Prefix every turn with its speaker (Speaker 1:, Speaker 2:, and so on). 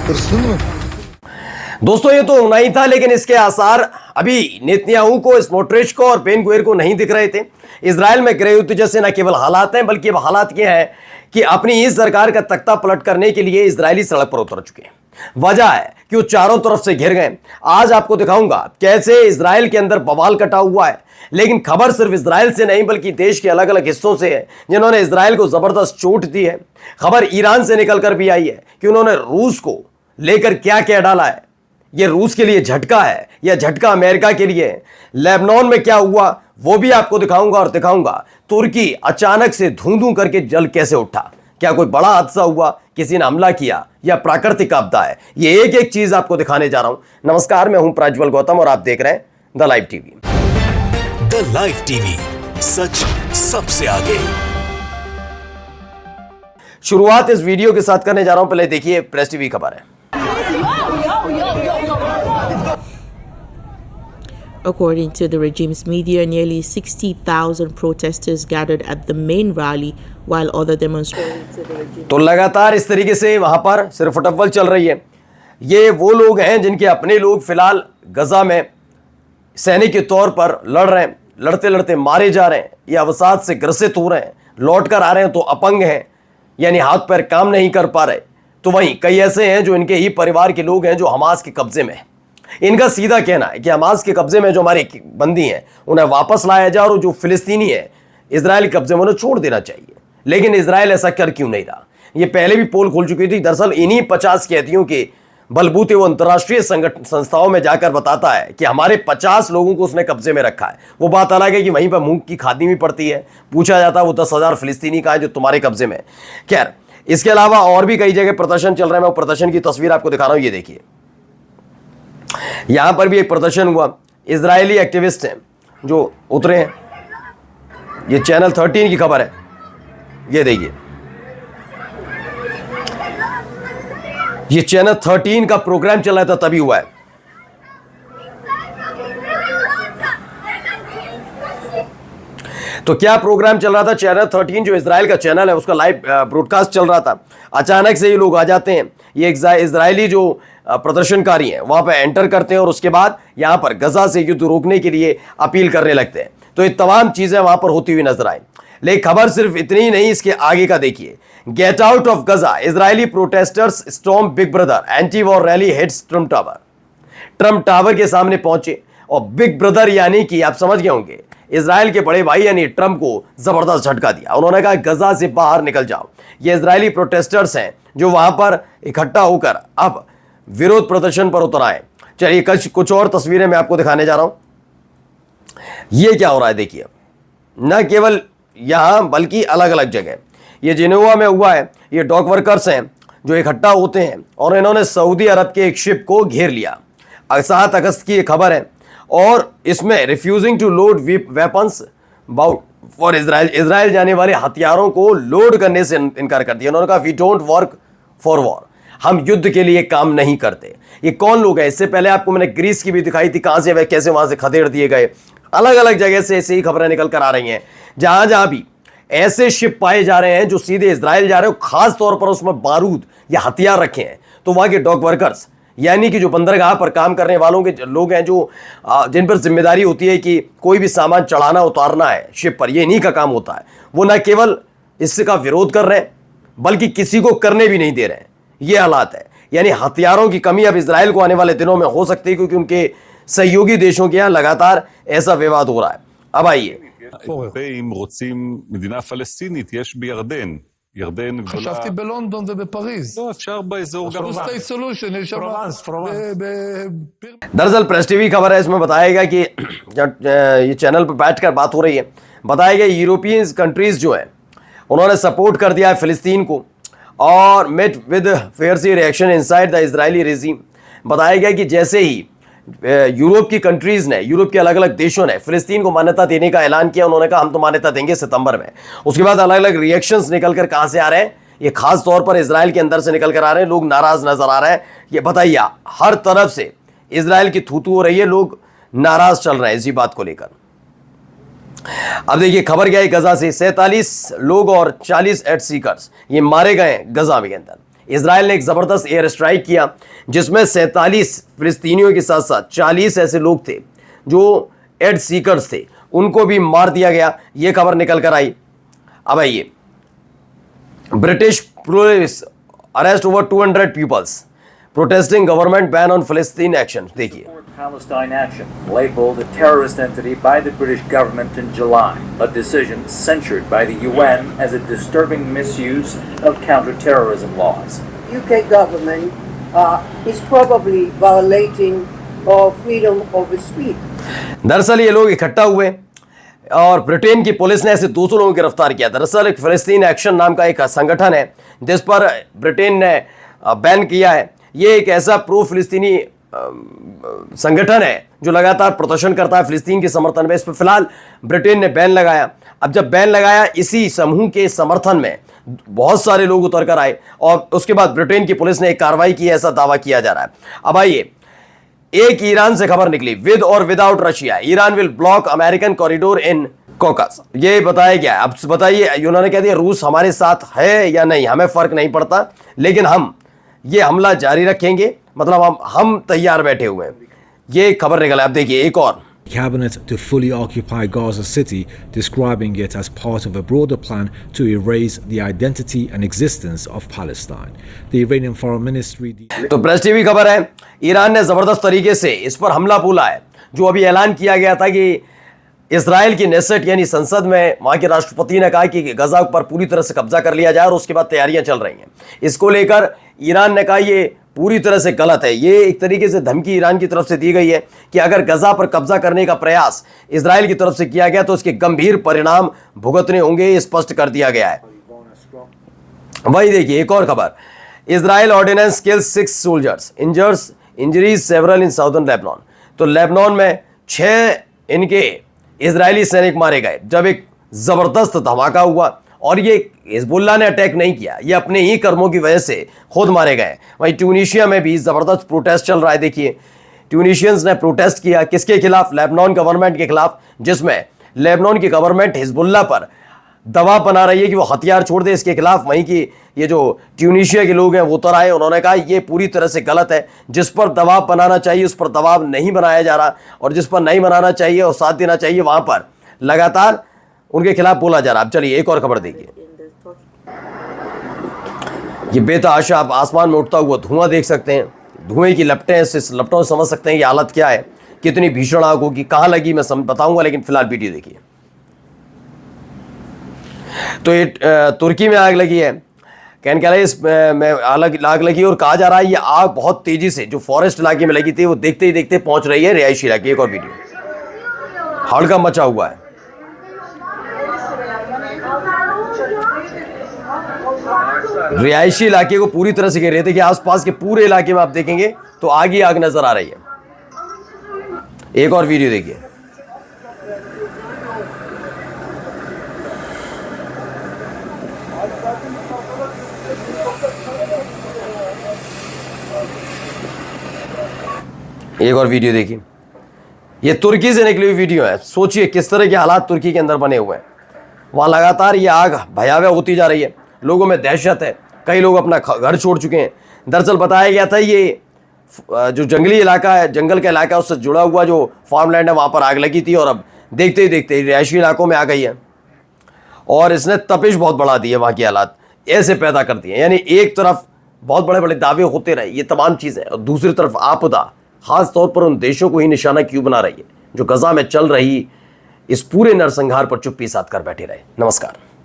Speaker 1: Hırsın mı?
Speaker 2: दोस्तों ये तो होना ही था, लेकिन इसके आसार अभी नेतन्याहू को, स्मोट्रिच को और बेन गुवेर को नहीं दिख रहे थे। इजराइल में गृह युद्ध जैसे न केवल हालात हैं, बल्कि अब हालात ये हैं कि अपनी इस सरकार का तख्ता पलट करने के लिए इजरायली सड़क पर उतर चुके हैं। वजह है कि वो चारों तरफ से घिर गए। आज आपको दिखाऊंगा कैसे इजराइल के अंदर बवाल कटा हुआ है। लेकिन खबर सिर्फ इजराइल से नहीं, बल्कि देश के अलग अलग हिस्सों से है जिन्होंने इजराइल को जबरदस्त चोट दी है। खबर ईरान से निकलकर भी आई है कि उन्होंने रूस को लेकर क्या क्या डाला है। ये रूस के लिए झटका है या झटका अमेरिका के लिए है। लेबनान में क्या हुआ वो भी आपको दिखाऊंगा और दिखाऊंगा तुर्की अचानक से धूं धूं करके जल कैसे उठा। क्या कोई बड़ा हादसा हुआ, किसी ने हमला किया या प्राकृतिक आपदा है? ये एक एक चीज आपको दिखाने जा रहा हूं। नमस्कार, मैं हूं प्रज्वल गौतम और आप देख रहे हैं the live TV.
Speaker 3: The live TV, सच सबसे आगे।
Speaker 2: शुरुआत इस वीडियो के साथ करने जा रहा हूं। पहले देखिए प्रेस टीवी खबर है।
Speaker 4: According to the regime's media, nearly 60,000 protesters gathered at the main rally, while other demonstrators.
Speaker 2: तो लगातार इस तरीके से वहां पर सिर्फ फुटबॉल चल रही है। ये वो लोग हैं जिनके अपने लोग फिलहाल गजा में सैनिक के तौर पर लड़ रहे हैं, लड़ते लड़ते मारे जा रहे हैं या अवसाद से ग्रसित हो रहे हैं। लौट कर आ रहे हैं तो अपंग हैं, यानी हाथ पैर काम नहीं कर पा रहे। तो वहीं कई ऐसे हैं जो इनके ही परिवार के लोग हैं जो हमास के कब्जे में हैं। इनका सीधा कहना है कि हमास के कब्जे में जो हमारे बंदी हैं उन्हें वापस लाया जाए और जो फिलिस्तीनी है इजराइल के कब्जे में उन्हें छोड़ देना चाहिए। लेकिन इजराइल ऐसा कर क्यों नहीं रहा? ये पहले भी पोल खोल चुकी थी। दरअसल इन्हीं 50 कैदियों के बलबूते वो अंतर्राष्ट्रीय संस्थाओं में जाकर बताता है कि हमारे 50 लोगों को उसने कब्जे में रखा है। वो बात अलग है कि वहीं पर मूंग की खादनी भी पड़ती है। पूछा जाता है वो 10,000 फिलिस्तीनी कहाँ है जो तुम्हारे कब्जे में। खैर, इसके अलावा और भी कई जगह प्रदर्शन चल रहे हैं। मैं वो प्रदर्शन की तस्वीर आपको दिखा रहा हूं। ये देखिए, यहां पर भी एक प्रदर्शन हुआ। इजरायली एक्टिविस्ट हैं जो उतरे हैं। ये चैनल 13 की खबर है। ये देखिए, ये चैनल 13 का प्रोग्राम चल रहा था तभी हुआ है। तो क्या प्रोग्राम चल रहा था? चैनल 13 जो इजराइल का चैनल है उसका लाइव ब्रॉडकास्ट चल रहा था। अचानक से ये लोग आ जाते हैं। ये इजरायली जो प्रदर्शनकारी हैं वहां पर एंटर करते हैं और उसके बाद यहां पर गजा से युद्ध रोकने के लिए अपील करने लगते हैं। तो ये तमाम चीजें वहां पर होती हुई नजर आई। लेकिन खबर सिर्फ इतनी ही नहीं, इसके आगे का देखिए। Get out of Gaza, Israeli protesters storm Big Brother, anti war rally hits Trump Tower. Trump Tower के सामने पहुंचे और बिग ब्रदर यानी कि आप समझ गए होंगे इजराइल के बड़े भाई यानी ट्रम्प को जबरदस्त झटका दिया। उन्होंने कहा गजा से बाहर निकल जाओ। ये इजरायली प्रोटेस्टर्स हैं जो वहां पर इकट्ठा होकर अब विरोध प्रदर्शन पर उतर आए। चलिए कुछ और तस्वीरें मैं आपको दिखाने जा रहा हूं। ये क्या हो रहा है देखिए, न केवल यहां बल्कि अलग अलग जगह। ये जिनेवा में हुआ है। ये डॉक वर्कर्स हैं जो इकट्ठा होते हैं और इन्होंने सऊदी अरब के एक शिप को घेर लिया। 7 अगस्त की ये खबर है और इसमें refusing to load weapons for Israel जाने वाले हथियारों को लोड करने से इनकार कर दिया। उन्होंने कहा we don't work for war, हम युद्ध के लिए काम नहीं करते। ये कौन लोग हैं? इससे पहले आपको मैंने ग्रीस की भी दिखाई थी, कहां से वे कैसे वहां से खदेड़ दिए गए। अलग अलग जगह से ऐसे ही खबरें निकल कर आ रही हैं। जहां जहां भी ऐसे शिप पाए जा रहे हैं जो सीधे इजराइल जा रहे हो, खास तौर पर उसमें बारूद या हथियार रखे हैं, तो वहां के डॉक वर्कर्स यानी कि जो बंदरगाह पर काम करने वालों के लोग हैं जो जिन पर जिम्मेदारी होती है कि कोई भी सामान चढ़ाना उतारना है शिप पर, ये इन्हीं का काम होता है। वो न केवल इसका विरोध कर रहे हैं बल्कि किसी को करने भी नहीं दे रहे हैं। ये हालात है, यानी हथियारों की कमी अब इजराइल को आने वाले दिनों में हो सकती है क्योंकि उनके सहयोगी देशों के यहां लगातार ऐसा विवाद हो रहा है। अब आइए,
Speaker 5: האירופאים רוצים מדינה פלסטינית, יש בירדן. ירדן גדולה.
Speaker 1: חשבתי בלונדון ובפריז.
Speaker 5: לא, אפשר באזור גם.
Speaker 1: סטייט סולושן, יש שם...
Speaker 2: दरअसल प्रेस टीवी खबर है, इसमें बताया गया कि ये चैनल पर बैठकर बात हो रही है। बताया गया यूरोपियन कंट्रीज जो है उन्होंने सपोर्ट कर दिया है फिलिस्तीन को और met with fierce reaction inside the Israeli regime. बताया गया कि जैसे ही यूरोप की कंट्रीज ने, यूरोप के अलग अलग देशों ने फिलिस्तीन को मान्यता देने का ऐलान किया, उन्होंने कहा हम तो मान्यता देंगे सितंबर में। उसके बाद अलग अलग रिएक्शंस निकल कर कहां से आ रहे हैं? ये खास तौर पर इजराइल के अंदर से निकल कर आ रहे हैं। लोग नाराज नजर आ रहे हैं। ये बताइए, हर तरफ से इजराइल की थूथू हो रही है, लोग नाराज चल रहे हैं इसी बात को लेकर। अब देखिए खबर क्या है, गजा से 47 लोग और 40 एड सीकर्स ये मारे गए गजा के अंदर। इजराइल ने एक ज़बरदस्त एयर स्ट्राइक किया जिसमें 47 फिलिस्तीनियों के साथ साथ 40 ऐसे लोग थे जो एड सीकर्स थे, उनको भी मार दिया गया। ये खबर निकल कर आई। अब आइए, British police arrest over 200 peoples protesting government ban on Palestine Action. देखिए,
Speaker 6: Palestine action, labeled a terrorist entity by the British government in July, a decision censured by the UN as a disturbing misuse of counter-terrorism laws.
Speaker 7: UK government is probably violating freedom of speech.
Speaker 2: दरअसल ये लोग इकट्ठा हुए और Britain की police ने ऐसे 200 लोगों को गिरफ्तार किया। दरअसल एक फिलिस्तीन एक्शन नाम का एक संगठन है जिस पर ब्रिटेन ने बैन किया है। ये एक ऐसा प्रो फिलिस्तीनी संगठन है जो लगातार प्रदर्शन करता है फिलिस्तीन के समर्थन में। इस पर फिलहाल ब्रिटेन ने बैन लगाया। अब जब बैन लगाया, इसी समूह के समर्थन में बहुत सारे लोग उतर कर आए और उसके बाद ब्रिटेन की पुलिस ने एक कार्रवाई की, ऐसा दावा किया जा रहा है। अब आइए, एक ईरान से खबर निकली, विद और without Russia Iran will block American corridor in caucus. ये बताया गया। अब बताइए, उन्होंने कह दिया रूस हमारे साथ है या नहीं, हमें फर्क नहीं पड़ता, लेकिन हम ये हमला जारी रखेंगे, मतलब हम तैयार बैठे हुए हैं। ये खबर निकला। अब देखिए एक और,
Speaker 8: Cabinet to fully occupy Gaza City, describing it as part of a broader plan to erase the identity and existence of Palestine. The Iranian Foreign Ministry.
Speaker 2: तो प्रेस टीवी खबर है, ईरान ने जबरदस्त तरीके से इस पर हमला बोला है। जो अभी ऐलान किया गया था कि इजराइल की नेसेट यानी संसद में वहां के राष्ट्रपति ने कहा कि गजा पर पूरी तरह से कब्जा कर लिया जाए और उसके बाद तैयारियां चल रही हैं। इसको लेकर ईरान ने कहा ये पूरी तरह से गलत है। ये एक तरीके से धमकी ईरान की तरफ से दी गई है कि अगर गजा पर कब्जा करने का प्रयास इजराइल की तरफ से किया गया तो उसके गंभीर परिणाम भुगतने होंगे, ये स्पष्ट कर दिया गया है। वही देखिए एक और खबर, Israel ordnance kills 6 soldiers, injuries several in southern Lebanon. तो लेबनान में 6 इनके इजरायली सैनिक मारे गए जब एक जबरदस्त धमाका हुआ। और ये हिजबुल्लाह ने अटैक नहीं किया, ये अपने ही कर्मों की वजह से खुद मारे गए। वहीं ट्यूनीशिया में भी जबरदस्त प्रोटेस्ट चल रहा है। देखिए, ट्यूनीशियंस ने प्रोटेस्ट किया किसके खिलाफ? लेबनान गवर्नमेंट के खिलाफ, जिसमें लेबनान की गवर्नमेंट हिजबुल्लाह पर दबाव बना रही है कि वो हथियार छोड़ दे इसके खिलाफ। वहीं की ये जो ट्यूनीशिया के लोग हैं वो उतर आए, उन्होंने कहा ये पूरी तरह से गलत है, जिस पर दबाव बनाना चाहिए उस पर दबाव नहीं बनाया जा रहा, और जिस पर नहीं बनाना चाहिए और साथ देना चाहिए वहां पर लगातार उनके खिलाफ बोला जा रहा। अब चलिए एक और खबर देखिए, ये बेतहाशा आप आसमान में उठता हुआ धुआं देख सकते हैं, धुएं की लपटें, इस लपटों से समझ सकते हैं ये हालत क्या है, कितनी भीषण आग होगी, कहां लगी मैं बताऊंगा, लेकिन फिलहाल वीडियो देखिए। तो ये तुर्की में आग लगी है, कैनकैलाइस में आग लगी और कहा जा रहा है ये आग बहुत तेजी से जो फॉरेस्ट इलाके में लगी थी वो देखते ही देखते पहुंच रही है रिहायशी इलाके। एक और वीडियो, हड़कंप मचा हुआ है। रिहायशी इलाके को पूरी तरह से घेर रहे थे कि आसपास के पूरे इलाके में आप देखेंगे तो आग ही आग नजर आ रही है। एक और वीडियो देखिए, एक और वीडियो देखिए, ये तुर्की से निकली हुई वीडियो है। सोचिए किस तरह के हालात तुर्की के अंदर बने हुए हैं। वहां लगातार ये आग भयावह होती जा रही है, लोगों में दहशत है, कई लोग अपना घर छोड़ चुके हैं। दरअसल बताया गया था ये जो जंगली इलाका है, जंगल का इलाका, उससे जुड़ा हुआ जो फार्मलैंड है वहाँ पर आग लगी थी और अब देखते ही देखते रिहायशी इलाकों में आ गई है और इसने तपिश बहुत बढ़ा दी है, वहाँ की हालात ऐसे पैदा कर दिए। यानी एक तरफ बहुत बड़े बड़े दावे होते रहे ये तमाम चीज़ें, और दूसरी तरफ आपदा खास तौर पर उन देशों को ही निशाना क्यों बना रही है जो गजा में चल रही इस पूरे नरसंहार पर चुप्पी साध कर बैठे रहे। नमस्कार।